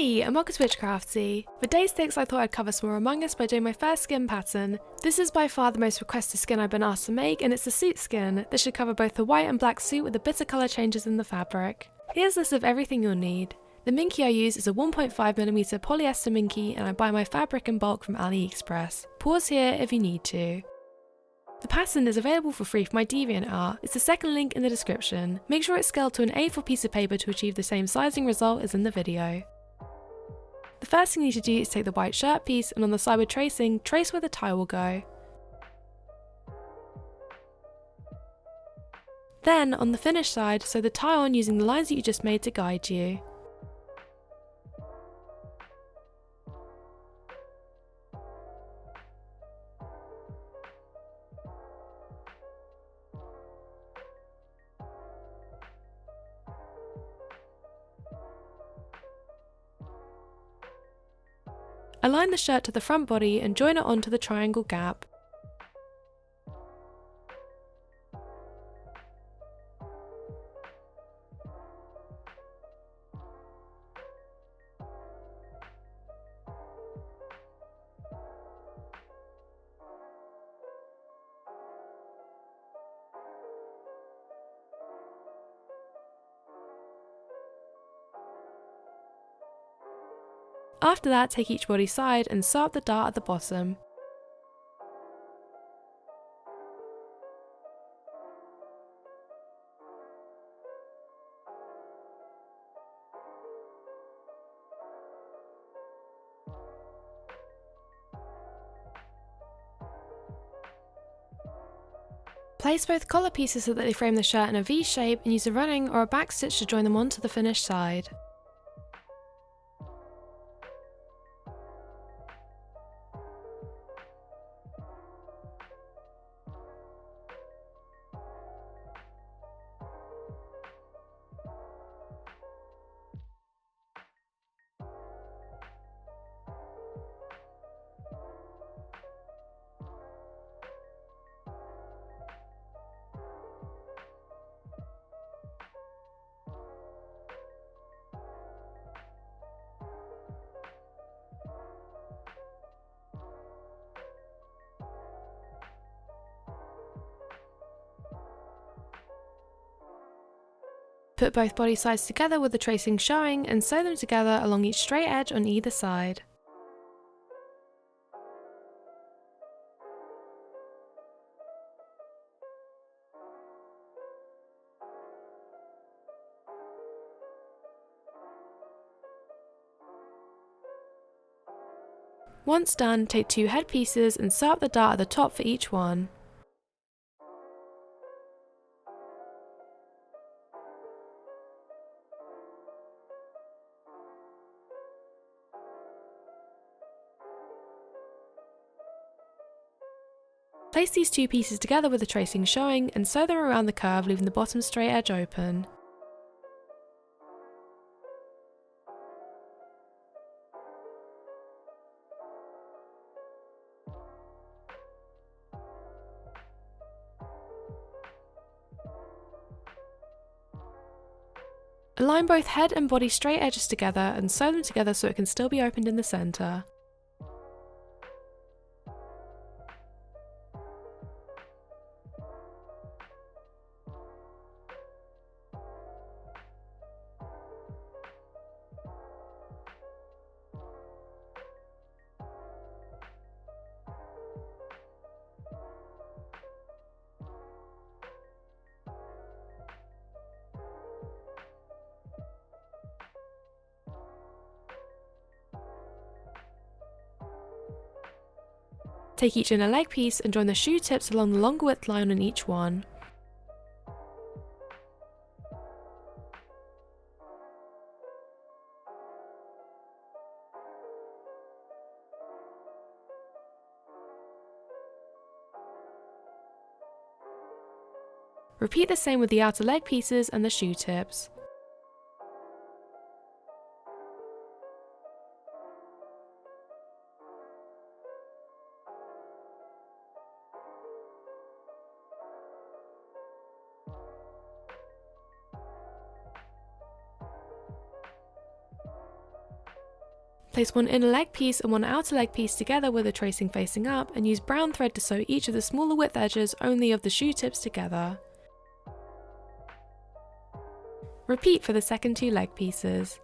Hey, and welcome to Witchcrafty. For day 6 I thought I'd cover some more Among Us by doing my first skin pattern. This is by far the most requested skin I've been asked to make, and it's the suit skin. This should cover both the white and black suit with the bit of colour changes in the fabric. Here's a list of everything you'll need. The Minky I use is a 1.5mm polyester Minky, and I buy my fabric in bulk from AliExpress. Pause here if you need to. The pattern is available for free from my DeviantArt. It's the second link in the description. Make sure it's scaled to an A4 piece of paper to achieve the same sizing result as in the video. The first thing you need to do is take the white shirt piece and on the side with tracing, trace where the tie will go. Then, on the finished side, sew the tie on using the lines that you just made to guide you. Align the shirt to the front body and join it onto the triangle gap. After that, take each body side and sew up the dart at the bottom. Place both collar pieces so that they frame the shirt in a V shape and use a running or a backstitch to join them onto the finished side. Put both body sides together with the tracing showing and sew them together along each straight edge on either side. Once done, take 2 head pieces and sew up the dart at the top for each one. Place these 2 pieces together with the tracing showing and sew them around the curve, leaving the bottom straight edge open. Align both head and body straight edges together and sew them together so it can still be opened in the centre. Take each inner leg piece and join the shoe tips along the longer width line on each one. Repeat the same with the outer leg pieces and the shoe tips. Place one inner leg piece and one outer leg piece together with the tracing facing up, and use brown thread to sew each of the smaller width edges only of the shoe tips together. Repeat for the second two leg pieces.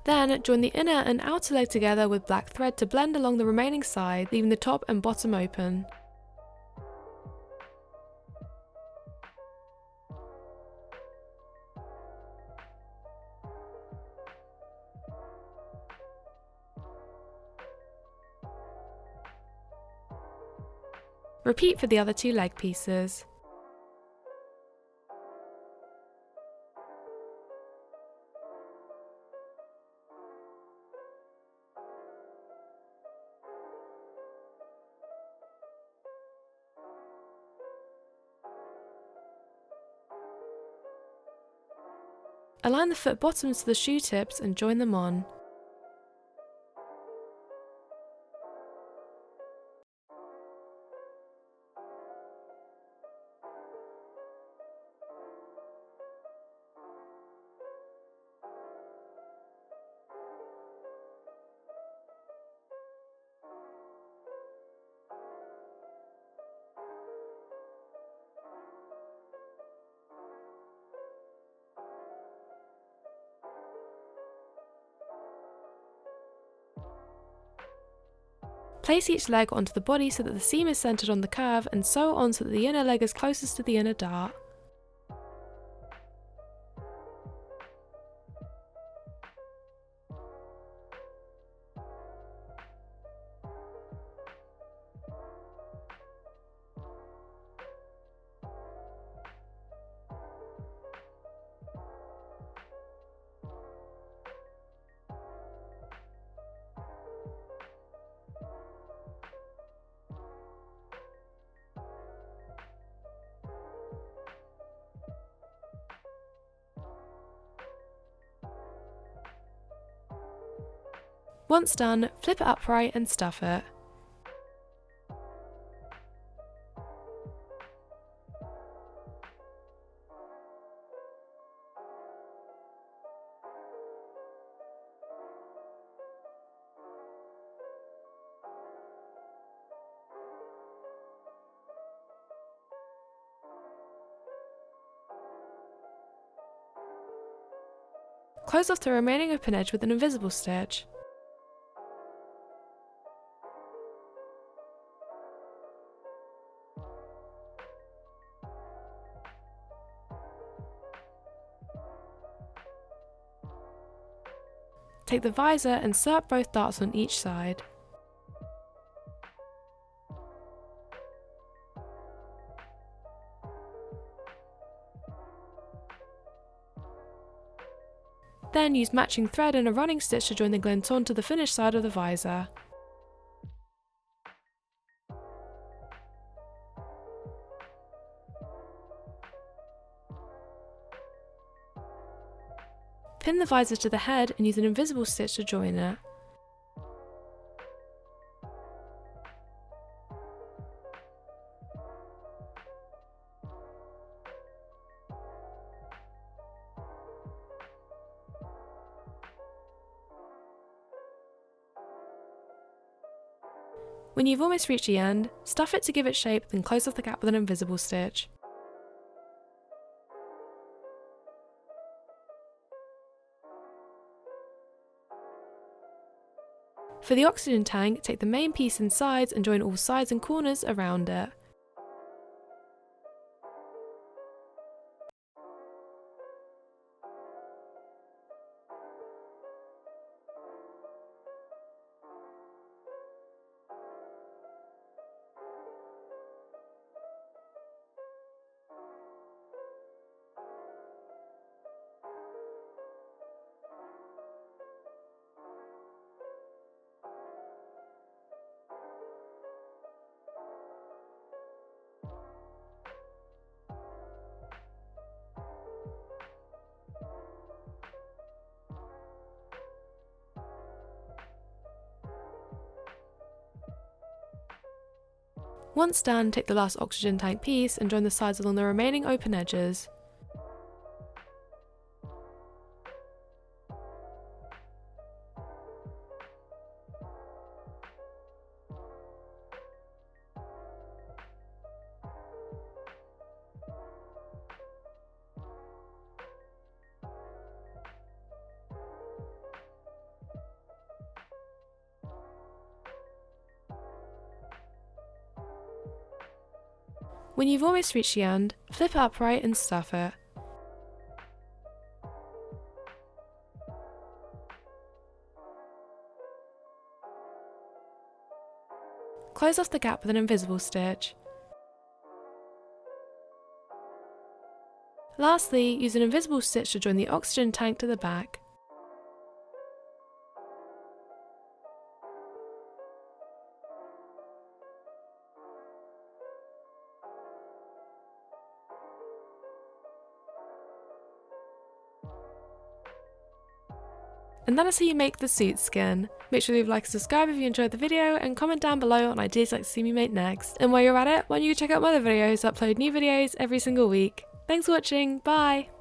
Then, join the inner and outer leg together with black thread to blend along the remaining side, leaving the top and bottom open. Repeat for the other two leg pieces. Align the foot bottoms to the shoe tips and join them on. Place each leg onto the body so that the seam is centered on the curve, and sew on so that the inner leg is closest to the inner dart. Once done, flip it upright and stuff it. Close off the remaining open edge with an invisible stitch. Take the visor and sew up both darts on each side. Then use matching thread and a running stitch to join the glenton to the finished side of the visor. Pin the visor to the head and use an invisible stitch to join it. When you've almost reached the end, stuff it to give it shape, then close off the gap with an invisible stitch. For the oxygen tank, take the main piece and sides and join all sides and corners around it. Once done, take the last oxygen tank piece and join the sides along the remaining open edges. When you've almost reached the end, flip it upright and stuff it. Close off the gap with an invisible stitch. Lastly, use an invisible stitch to join the oxygen tank to the back. And that is how you make the suit skin. Make sure to leave a like and subscribe if you enjoyed the video, and comment down below on ideas you'd like to see me make next. And while you're at it, why don't you check out my other videos? I upload new videos every single week. Thanks for watching, bye!